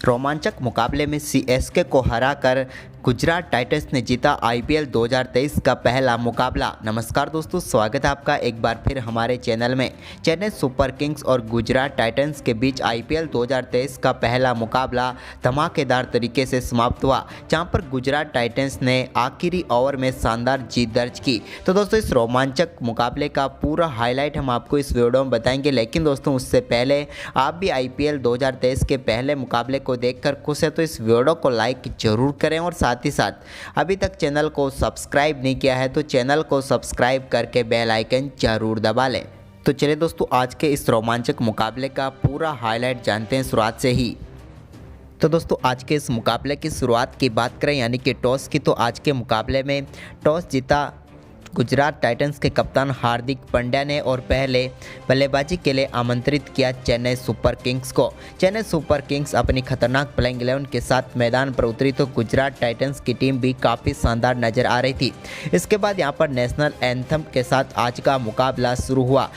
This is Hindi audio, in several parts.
रोमांचक मुकाबले में सीएसके को हराकर गुजरात टाइटंस ने जीता आईपीएल 2023 का पहला मुकाबला। नमस्कार दोस्तों, स्वागत है आपका एक बार फिर हमारे चैनल में। चेन्नई सुपर किंग्स और गुजरात टाइटंस के बीच आईपीएल 2023 का पहला मुकाबला धमाकेदार तरीके से समाप्त हुआ, जहां पर गुजरात टाइटंस ने आखिरी ओवर में शानदार जीत दर्ज की। तो दोस्तों, इस रोमांचक मुकाबले का पूरा हाईलाइट हम आपको इस वीडियो में बताएंगे, लेकिन दोस्तों उससे पहले आप भी आईपीएल 2023 के पहले मुकाबले को देखकर खुश है तो इस वीडियो को लाइक जरूर करें और साथ ही साथ अभी तक चैनल को सब्सक्राइब नहीं किया है तो चैनल को सब्सक्राइब करके बेल आइकन जरूर दबा लें। तो चलिए दोस्तों, आज के इस रोमांचक मुकाबले का पूरा हाईलाइट जानते हैं शुरुआत से ही। तो दोस्तों, आज के इस मुकाबले की शुरुआत की बात करें यानी कि टॉस की, तो आज के मुकाबले में टॉस जीता गुजरात टाइटंस के कप्तान हार्दिक पांड्या ने और पहले बल्लेबाजी के लिए आमंत्रित किया चेन्नई सुपर किंग्स को। चेन्नई सुपर किंग्स अपनी खतरनाक प्लेइंग 11 के साथ मैदान पर उतरी तो गुजरात टाइटंस की टीम भी काफ़ी शानदार नजर आ रही थी। इसके बाद यहां पर नेशनल एंथम के साथ आज का मुकाबला शुरू हुआ।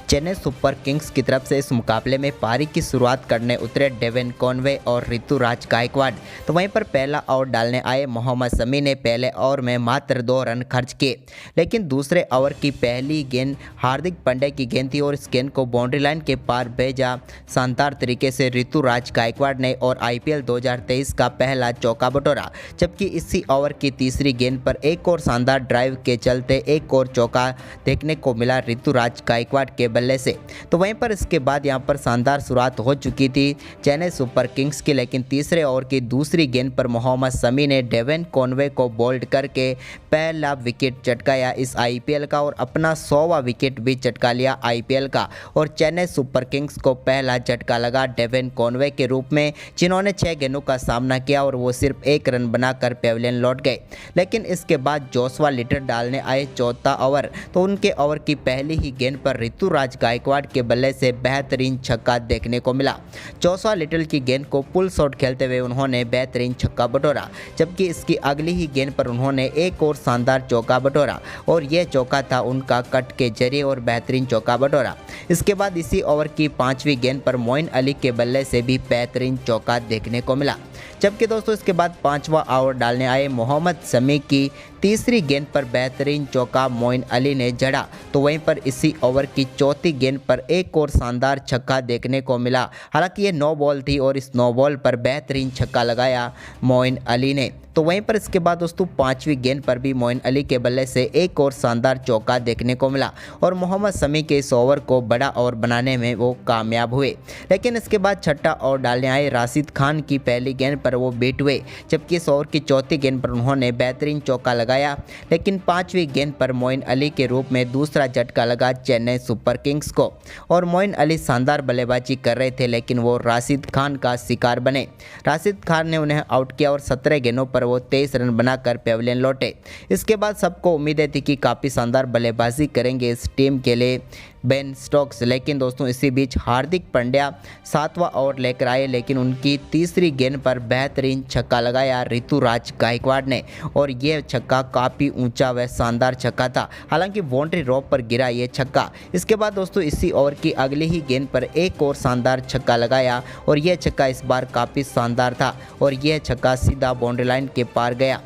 चेन्नई सुपर किंग्स की तरफ से इस मुकाबले में पारी की शुरुआत करने उतरे डेविन कॉनवे और ऋतुराज गायकवाड़। तो वहीं पर पहला ओवर डालने आए मोहम्मद शमी ने पहले ओवर में मात्र 2 रन खर्च किए, लेकिन दूसरे ओवर की पहली गेंद हार्दिक पांड्या की गेंद थी और इस गेंद को बाउंड्री लाइन के पार भेजा शानदार तरीके से ऋतुराज गायकवाड़ ने और आईपीएल 2023 का पहला चौका बटोरा। जबकि इसी ओवर की तीसरी गेंद पर एक और शानदार ड्राइव के चलते एक और चौका देखने को मिला ऋतुराज गायकवाड़ के बल्ले से। तो वहीं पर इसके बाद यहां पर शानदार शुरुआत हो चुकी थी चेन्नई सुपर किंग्स की, लेकिन तीसरे ओवर की दूसरी गेंद पर मोहम्मद शमी ने डेविन कॉनवे को बोल्ड करके पहला विकेट चटकाया इस आईपीएल का और अपना 100वां विकेट भी चटका लिया आईपीएल का। और चेन्नई सुपर किंग्स को पहला झटका लगा डेविन कॉनवे के रूप में, जिन्होंने 6 गेंदों का सामना किया और वो सिर्फ 1 रन बनाकर पेविलियन लौट गए। लेकिन इसके बाद जोशुआ लिटल डालने आए चौथा ओवर, तो उनके ओवर की पहली ही गेंद पर ऋतुराज गायकवाड़ के बल्ले से बेहतरीन छक्का देखने को मिला। जोशुआ लिटल की गेंद को पुल शॉट खेलते हुए उन्होंने बेहतरीन छक्का बटोरा, जबकि इसकी अगली ही गेंद पर उन्होंने एक और शानदार चौका बटोरा और यह चौका था उनका कट के जरिए और बेहतरीन चौका बटोरा। इसके बाद इसी ओवर की 5वीं गेंद पर मोइन अली के बल्ले से भी बेहतरीन चौका देखने को मिला। जबकि दोस्तों इसके बाद 5वां ओवर डालने आए मोहम्मद शमी की तीसरी गेंद पर बेहतरीन चौका मोइन अली ने जड़ा। तो वहीं पर इसी ओवर की चौथी गेंद पर एक और शानदार छक्का देखने को मिला। हालांकि ये 9 बॉल थी और इस 9 बॉल पर बेहतरीन छक्का लगाया मोइन अली ने। तो वहीं पर इसके बाद दोस्तों 5वीं गेंद पर भी मोइन अली के बल्ले से एक और शानदार चौका देखने को मिला और मोहम्मद शमी के इस ओवर को बड़ा ओवर बनाने में वो कामयाब हुए। लेकिन इसके बाद छठा ओवर डालने आए राशिद खान की पहली गेंद पर वो बीट हुए, जबकि इस ओवर की चौथी गेंद पर उन्होंने बेहतरीन चौका लगाया। लेकिन 5वीं गेंद पर मोइन अली के रूप में दूसरा झटका लगा चेन्नई सुपर किंग्स को और मोइन अली शानदार बल्लेबाजी कर रहे थे, लेकिन वो राशिद खान का शिकार बने। राशिद खान ने उन्हें आउट किया और 17 गेंदों पर वो 23 रन बनाकर पेविलियन लौटे। इसके बाद सबको उम्मीदें थी कि काफ़ी शानदार बल्लेबाजी करेंगे इस टीम के लिए बेन स्टोक्स, लेकिन दोस्तों इसी बीच हार्दिक पांड्या 7वां ओवर लेकर आए, लेकिन उनकी तीसरी गेंद पर बेहतरीन छक्का लगाया ऋतुराज गायकवाड़ ने और यह छक्का काफ़ी ऊंचा व शानदार छक्का था। हालांकि बाउंड्री रॉप पर गिरा ये छक्का। इसके बाद दोस्तों इसी ओवर की अगली ही गेंद पर एक और शानदार छक्का लगाया और यह छक्का इस बार काफ़ी शानदार था और यह छक्का सीधा बाउंड्री लाइन के पार गया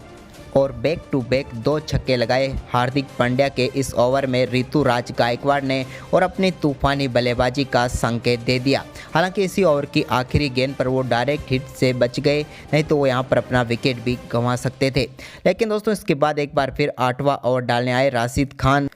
और बैक टू बैक 2 छक्के लगाए हार्दिक पांड्या के इस ओवर में ऋतुराज गायकवाड़ ने और अपनी तूफानी बल्लेबाजी का संकेत दे दिया। हालांकि इसी ओवर की आखिरी गेंद पर वो डायरेक्ट हिट से बच गए, नहीं तो वो यहाँ पर अपना विकेट भी गंवा सकते थे। लेकिन दोस्तों इसके बाद एक बार फिर 8वां ओवर डालने आए राशिद खान,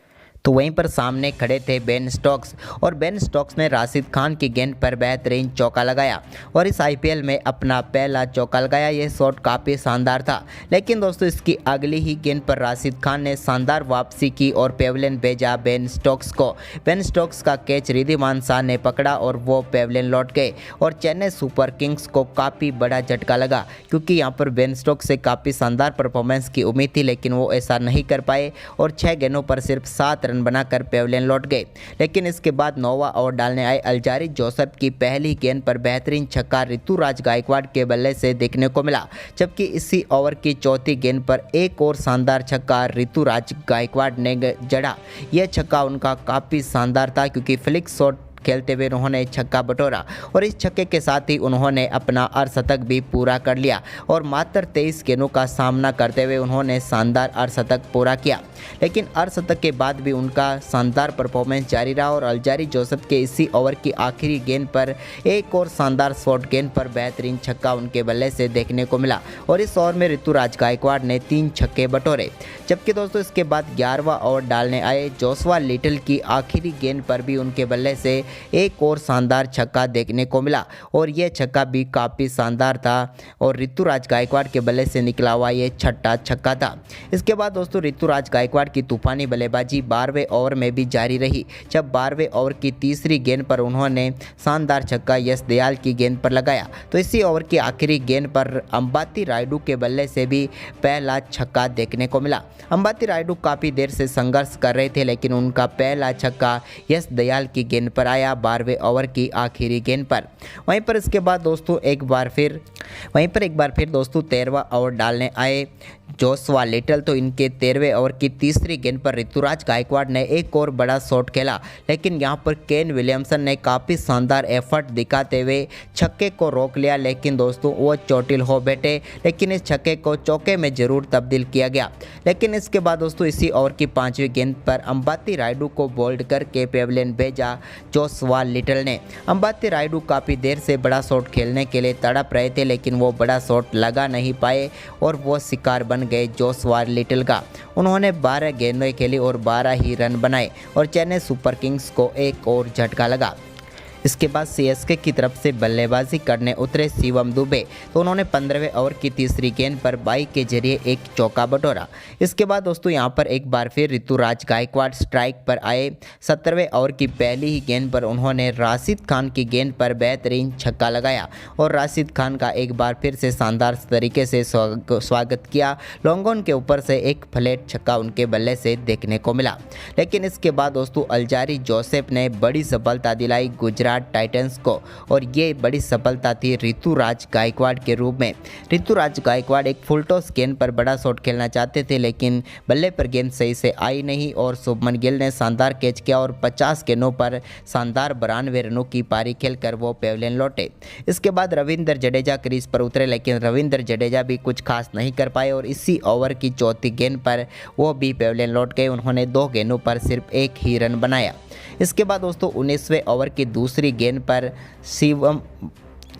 तो वहीं पर सामने खड़े थे बेन स्टोक्स और बेन स्टोक्स ने राशिद खान की गेंद पर बेहतरीन चौका लगाया और इस आईपीएल में अपना पहला चौका लगाया। यह शॉट काफ़ी शानदार था, लेकिन दोस्तों इसकी अगली ही गेंद पर राशिद खान ने शानदार वापसी की और पेविलियन भेजा बेन स्टोक्स को। बेन स्टोक्स का कैच रिद्धिमान शाह ने पकड़ा और वो पेविलियन लौट गए और चेन्नई सुपर किंग्स को काफ़ी बड़ा झटका लगा, क्योंकि यहाँ पर बेन स्टोक्स से काफ़ी शानदार परफॉर्मेंस की उम्मीद थी, लेकिन वो ऐसा नहीं कर पाए और 6 गेंदों पर सिर्फ 7 रन बनाकर पेविलियन लौट गए। लेकिन इसके बाद 9वां ओवर डालने आए अल्जारी जोसेफ की पहली गेंद पर बेहतरीन छक्का ऋतुराज गायकवाड़ के बल्ले से देखने को मिला, जबकि इसी ओवर की चौथी गेंद पर एक और शानदार छक्का ऋतुराज गायकवाड़ ने जड़ा। यह छक्का उनका काफ़ी शानदार था, क्योंकि फ्लिक शॉट खेलते हुए उन्होंने छक्का बटोरा और इस छक्के के साथ ही उन्होंने अपना अर्धशतक भी पूरा कर लिया और मात्र 23 गेंदों का सामना करते हुए उन्होंने शानदार अर्धशतक पूरा किया। लेकिन अर्धशतक के बाद भी उनका शानदार परफॉर्मेंस जारी रहा और अल्जारी जोसेफ के इसी ओवर की आखिरी गेंद पर एक और शानदार शॉर्ट गेंद पर बेहतरीन छक्का उनके बल्ले से देखने को मिला और इस ओवर में ऋतुराज गायकवाड़ ने 3 छक्के बटोरे। जबकि दोस्तों इसके बाद 11वां ओवर डालने आए जोशुआ लिटल की आखिरी गेंद पर भी उनके बल्ले से एक और शानदार छक्का देखने को मिला और यह छक्का भी काफ़ी शानदार था और ऋतुराज गायकवाड़ के बल्ले से निकला हुआ ये छठा छक्का था। इसके बाद दोस्तों ऋतुराज गायकवाड़ की तूफानी बल्लेबाजी 12वें ओवर में भी जारी रही, जब 12वें ओवर की तीसरी गेंद पर उन्होंने शानदार छक्का यश दयाल की गेंद पर लगाया। तो इसी ओवर की आखिरी गेंद पर अंबाती रायडू के बल्ले से भी पहला छक्का देखने को मिला। अंबाती रायडू काफ़ी देर से संघर्ष कर रहे थे, लेकिन उनका पहला छक्का यश दयाल की गेंद पर आया 12वें ओवर की आखिरी गेंद पर। वहीं पर इसके बाद दोस्तों एक बार फिर दोस्तों 13वां ओवर डालने आए जोशुआ लिटल। तो इनके 13वें ओवर की तीसरी गेंद पर ऋतुराज गायकवाड़ ने एक और बड़ा शॉट खेला, लेकिन यहां पर केन विलियमसन ने काफ़ी शानदार एफर्ट दिखाते हुए छक्के को रोक लिया, लेकिन दोस्तों वो चोटिल हो बैठे। लेकिन इस छक्के को चौके में जरूर तब्दील किया गया। लेकिन इसके बाद दोस्तों इसी ओवर की 5वीं गेंद पर अंबाती रायडू को बोल्ड करके पेविलियन भेजा जोशुआ लिटल ने। अंबाती रायडू काफ़ी देर से बड़ा शॉट खेलने के लिए तड़प रहे थे, लेकिन वो बड़ा शॉट लगा नहीं पाए और वो शिकार बन गए जोशुआ लिटल का। उन्होंने 12 गेंदें खेली और 12 ही रन बनाए और चेन्नई सुपर किंग्स को एक और झटका लगा। इसके बाद सीएसके की तरफ से बल्लेबाजी करने उतरे शिवम दुबे। तो उन्होंने 15वें ओवर की तीसरी गेंद पर बाई के जरिए एक चौका बटोरा। इसके बाद दोस्तों यहां पर एक बार फिर ऋतुराज गायकवाड़ स्ट्राइक पर आए। 17वें ओवर की पहली ही गेंद पर उन्होंने राशिद खान की गेंद पर बेहतरीन छक्का लगाया और राशिद खान का एक बार फिर से शानदार तरीके से स्वागत किया। लॉन्ग ऑन के ऊपर से एक फ्लैट छक्का उनके बल्ले से देखने को मिला। लेकिन इसके बाद दोस्तों अल्जारी जोसेफ ने बड़ी सफलता दिलाई गुजरात टाइटंस को और ये बड़ी सफलता थी ऋतुराज गायकवाड़ के रूप में। ऋतुराज गायकवाड़ एक फुल टॉस गेंद पर बड़ा शॉट खेलना चाहते थे, लेकिन बल्ले पर गेंद सही से आई नहीं और शुभमन गिल ने शानदार कैच किया और 50 गेंदों पर शानदार 92 रनों की पारी खेलकर वो पेविलियन लौटे। इसके बाद रविंद्र जडेजा क्रीज पर उतरे, लेकिन रविंद्र जडेजा भी कुछ खास नहीं कर पाए और इसी ओवर की चौथी गेंद पर वो भी पेविलियन लौट गए। उन्होंने 2 गेंदों पर सिर्फ एक ही रन बनाया। इसके बाद दोस्तों 19वें ओवर की दूसरी गेंद पर शिवम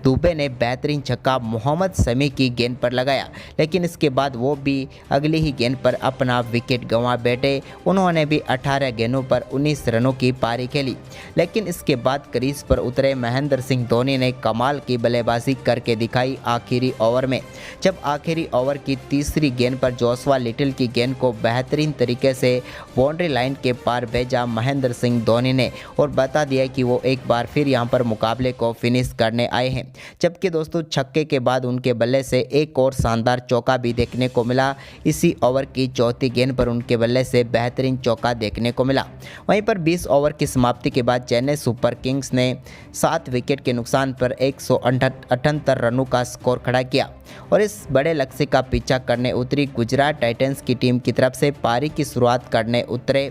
दुबे ने बेहतरीन छक्का मोहम्मद शमी की गेंद पर लगाया, लेकिन इसके बाद वो भी अगली ही गेंद पर अपना विकेट गंवा बैठे। उन्होंने भी 18 गेंदों पर 19 रनों की पारी खेली। लेकिन इसके बाद क्रीज पर उतरे महेंद्र सिंह धोनी ने कमाल की बल्लेबाजी करके दिखाई आखिरी ओवर में, जब आखिरी ओवर की तीसरी गेंद पर जोशुआ लिटल की गेंद को बेहतरीन तरीके से बाउंड्री लाइन के पार भेजा महेंद्र सिंह धोनी ने और बता दिया कि वो एक बार फिर यहां पर मुकाबले को फिनिश करने आए हैं। जबकि दोस्तों छक्के के बाद उनके बल्ले से एक और शानदार चौका भी देखने को मिला। इसी ओवर की चौथी गेंद पर उनके बल्ले से बेहतरीन चौका देखने को मिला। वहीं पर 20 ओवर की समाप्ति के बाद चेन्नई सुपर किंग्स ने 7 विकेट के नुकसान पर 178 रनों का स्कोर खड़ा किया और इस बड़े लक्ष्य का पीछा करने उतरी गुजरात टाइटंस की टीम की तरफ से पारी की शुरुआत करने उतरे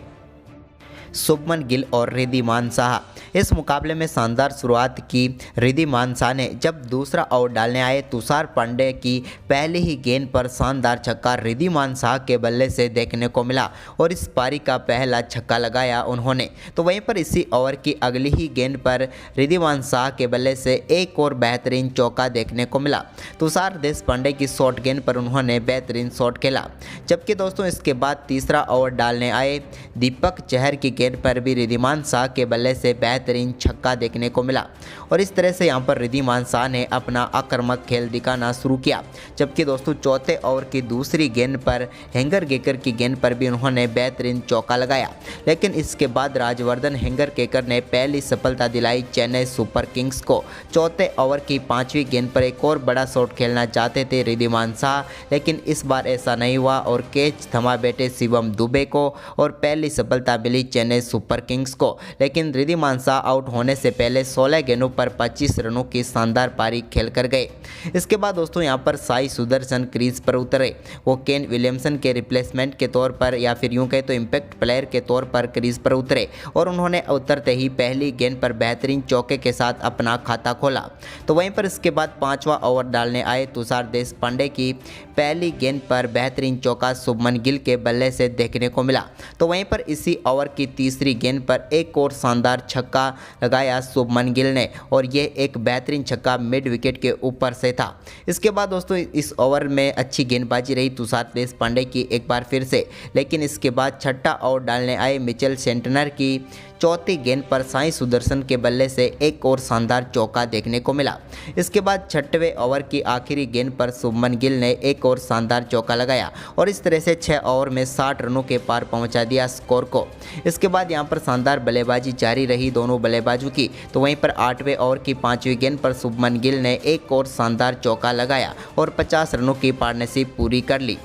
शुभमन गिल और रिद्धिमान साहा। इस मुकाबले में शानदार शुरुआत की रिद्धिमान साहा ने, जब दूसरा ओवर डालने आए तुषार पांडे की पहली ही गेंद पर शानदार छक्का रिद्धिमान साहा के बल्ले से देखने को मिला और इस पारी का पहला छक्का लगाया उन्होंने। तो वहीं पर इसी ओवर की अगली ही गेंद पर रिद्धिमान साहा के बल्ले से एक और बेहतरीन चौका देखने को मिला। तुषार देशपांडे की शॉर्ट गेंद पर उन्होंने बेहतरीन शॉट खेला। जबकि दोस्तों इसके बाद तीसरा ओवर डालने आए दीपक चहर की गेंद पर भी रिद्धिमान साहा के बल्ले से बेहतरीन छक्का देखने को मिला और इस तरह से यहां पर रिद्धिमान साहा ने अपना आक्रामक खेल दिखाना शुरू किया। जबकि दोस्तों चौथे ओवर की दूसरी गेंद पर हेंगर गेकर की गेंद पर भी उन्होंने बेहतरीन चौका लगाया, लेकिन इसके बाद राजवर्धन हेंगर गेकर ने पहली सफलता दिलाई चेन्नई सुपर किंग्स को। चौथे ओवर की 5वीं गेंद पर एक और बड़ा शॉट खेलना चाहते थे रिद्धिमान साहा, लेकिन इस बार ऐसा नहीं हुआ और कैच थमा बैठे शिवम दुबे को और पहली सफलता मिली चेन्नई सुपर किंग्स को। लेकिन रिद्धिमान शाह आउट होने से पहले 16 गेंदों पर 25 रनों की शानदार पारी खेलकर गए। इसके बाद दोस्तों यहाँ पर साई सुदर्शन क्रीज पर उतरे। वो केन विलियमसन के रिप्लेसमेंट के तौर पर या फिर यूं कहे तो इम्पैक्ट प्लेयर के तौर पर क्रीज पर उतरे और उन्होंने उतरते ही पहली गेंद पर बेहतरीन चौके के साथ अपना खाता खोला। तो वहीं पर इसके बाद 5वां ओवर डालने आए तुषार देशपांडे की पहली गेंद पर बेहतरीन चौका शुभमन गिल के बल्ले से देखने को मिला। तो वहीं पर इसी ओवर की तीसरी गेंद पर एक और शानदार छक्का लगाया शुभमन गिल ने और ये एक बेहतरीन छक्का मिड विकेट के ऊपर से था। इसके बाद दोस्तों इस ओवर में अच्छी गेंदबाजी रही तुषार देशपांडे की एक बार फिर से, लेकिन इसके बाद छठा ओवर डालने आए मिचेल सेंटनर की चौथी गेंद पर साई सुदर्शन के बल्ले से एक और शानदार चौका देखने को मिला। इसके बाद 6वें ओवर की आखिरी गेंद पर शुभमन गिल ने एक और शानदार चौका लगाया और इस तरह से 6 ओवर में 60 रनों के पार पहुंचा दिया स्कोर को। इसके बाद यहां पर शानदार बल्लेबाजी जारी रही दोनों बल्लेबाजों की। तो वहीं पर 8वें ओवर की 5वीं गेंद पर शुभमन गिल ने एक और शानदार चौका लगाया और 50 रनों की पार्टनरशिप पूरी कर ली।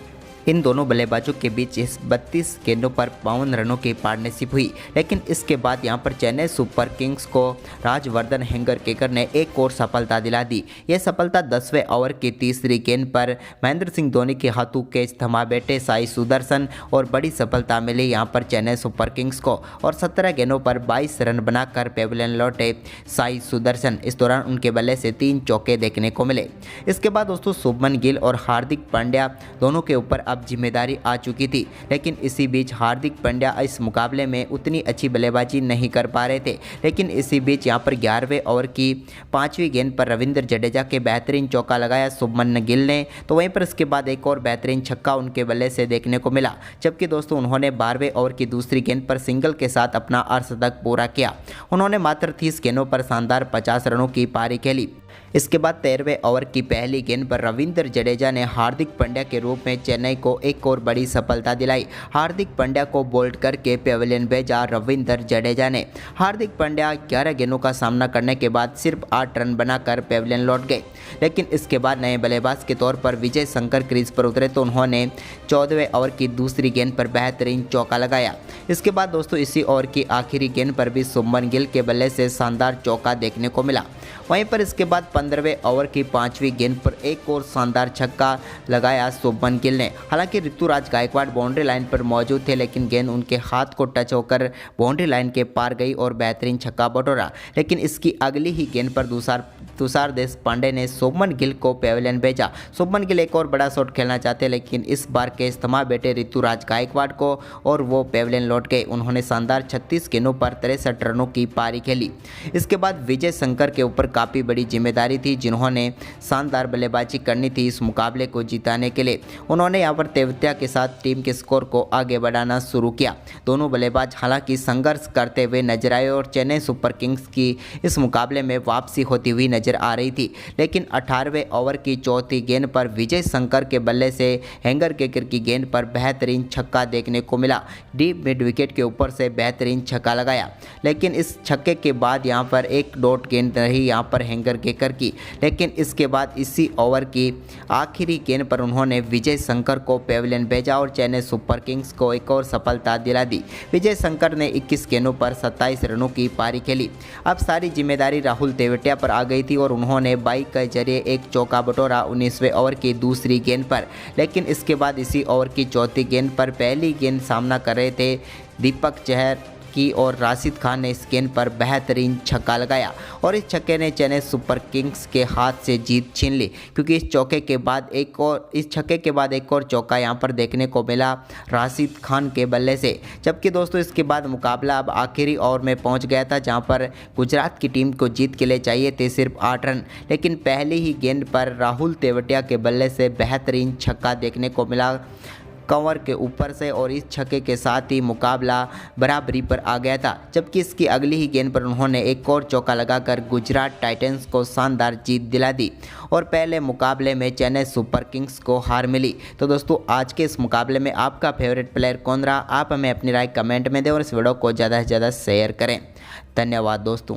इन दोनों बल्लेबाजों के बीच इस 32 गेंदों पर 52 रनों की पार्टनरशिप हुई, लेकिन इसके बाद यहां पर चेन्नई सुपर किंग्स को राजवर्धन हेंगरकेकर ने एक और सफलता दिला दी। यह सफलता 10वें ओवर की तीसरी गेंद पर महेंद्र सिंह धोनी के हाथों के थमा बैठे साई सुदर्शन और बड़ी सफलता मिली यहां पर चेन्नई सुपर किंग्स को और 17 गेंदों पर 22 रन बनाकर पेविलियन लौटे साई सुदर्शन। इस दौरान उनके बल्ले से 3 चौके देखने को मिले। इसके बाद दोस्तों शुभमन गिल और हार्दिक पांड्या दोनों के ऊपर अब जिम्मेदारी आ चुकी थी, लेकिन इसी बीच हार्दिक पांड्या इस मुकाबले में उतनी अच्छी बल्लेबाजी नहीं कर पा रहे थे। लेकिन इसी बीच यहां पर 11वें ओवर की 5वीं गेंद पर रविंद्र जडेजा के बेहतरीन चौका लगाया शुभमन गिल ने। तो वहीं पर इसके बाद एक और बेहतरीन छक्का उनके बल्ले से देखने को मिला, जबकि दोस्तों उन्होंने 12वें ओवर की दूसरी गेंद पर सिंगल के साथ अपना अर्धशतक पूरा किया। उन्होंने मात्र 30 गेंदों पर शानदार 50 रनों की पारी खेली। इसके बाद 13वें ओवर की पहली गेंद पर रविंद्र जडेजा ने हार्दिक पांड्या के रूप में चेन्नई को एक और बड़ी सफलता दिलाई। हार्दिक पांड्या को बोल्ड करके पेविलियन भेजा रविंद्र जडेजा ने। हार्दिक पांड्या 11 गेंदों का सामना करने के बाद सिर्फ 8 रन बनाकर पेविलियन लौट गए, लेकिन इसके बाद नए बल्लेबाज के तौर पर विजय शंकर क्रीज पर उतरे तो उन्होंने 14वें ओवर की दूसरी गेंद पर बेहतरीन चौका लगाया। इसके बाद दोस्तों इसी ओवर की आखिरी गेंद पर भी शुभमन गिल के बल्ले से शानदार चौका देखने को मिला। वहीं पर इसके बाद 15वें ओवर की 5वीं गेंद पर एक और शानदार छक्का लगाया शुभमन गिल ने। हालांकि ऋतुराज गायकवाड़ बाउंड्री लाइन पर मौजूद थे, लेकिन गेंद उनके हाथ को टच होकर बाउंड्री लाइन के पार गई और बेहतरीन छक्का बटोरा। लेकिन इसकी अगली ही गेंद पर तुषार देशपांडे ने शुभमन गिल को पेविलियन भेजा। शुभमन गिल एक और बड़ा शॉट खेलना चाहते, लेकिन इस बार कैच थमा बैठे ऋतुराज गायकवाड़ को और वो पेविलियन लौट गए। उन्होंने शानदार 36 गेंदों पर 63 रनों की पारी खेली। इसके बाद विजय शंकर के ऊपर काफ़ी बड़ी जिम्मेदारी थी, जिन्होंने शानदार बल्लेबाजी करनी थी इस मुकाबले को जीताने के लिए। उन्होंने यहाँ पर तेवतिया के साथ टीम के स्कोर को आगे बढ़ाना शुरू किया। दोनों बल्लेबाज हालांकि संघर्ष करते हुए नजर आए और चेन्नई सुपर किंग्स की इस मुकाबले में वापसी होती हुई नजर आ रही थी। लेकिन 18वें ओवर की चौथी गेंद पर विजय शंकर के बल्ले से हेंगरकेकर की गेंद पर बेहतरीन छक्का देखने को मिला। डीप मिड विकेट के ऊपर से बेहतरीन छक्का लगाया, लेकिन इस छक्के के बाद यहाँ पर एक डॉट गेंद रही यहाँ पर हेंगरकेकर की। लेकिन इसके बाद इसी ओवर की आखिरी गेंद पर उन्होंने विजय शंकर को पेविलियन भेजा और चेन्नई सुपर किंग्स को एक और सफलता दिला दी। विजय शंकर ने 21 गेंदों पर 27 रनों की पारी खेली। अब सारी जिम्मेदारी राहुल तेवतिया पर आ गई थी और उन्होंने बाइक के जरिए एक चौका बटोरा 19वें ओवर की दूसरी गेंद पर। लेकिन इसके बाद इसी ओवर की चौथी गेंद पर पहली गेंद सामना कर रहे थे दीपक चहर की और राशिद खान ने इस गेंद पर बेहतरीन छक्का लगाया और इस छक्के ने चेन्नई सुपर किंग्स के हाथ से जीत छीन ली, क्योंकि इस छक्के के बाद एक और चौका यहां पर देखने को मिला राशिद खान के बल्ले से। जबकि दोस्तों इसके बाद मुकाबला अब आखिरी ओवर में पहुंच गया था, जहां पर गुजरात की टीम को जीत के लिए चाहिए थे सिर्फ 8 रन। लेकिन पहली ही गेंद पर राहुल तेवतिया के बल्ले से बेहतरीन छक्का देखने को मिला कवर के ऊपर से और इस छक्के के साथ ही मुकाबला बराबरी पर आ गया था। जबकि इसकी अगली ही गेंद पर उन्होंने एक और चौका लगाकर गुजरात टाइटंस को शानदार जीत दिला दी और पहले मुकाबले में चेन्नई सुपर किंग्स को हार मिली। तो दोस्तों आज के इस मुकाबले में आपका फेवरेट प्लेयर कौन रहा, आप हमें अपनी राय कमेंट में दें और इस वीडियो को ज़्यादा से ज़्यादा शेयर करें। धन्यवाद दोस्तों।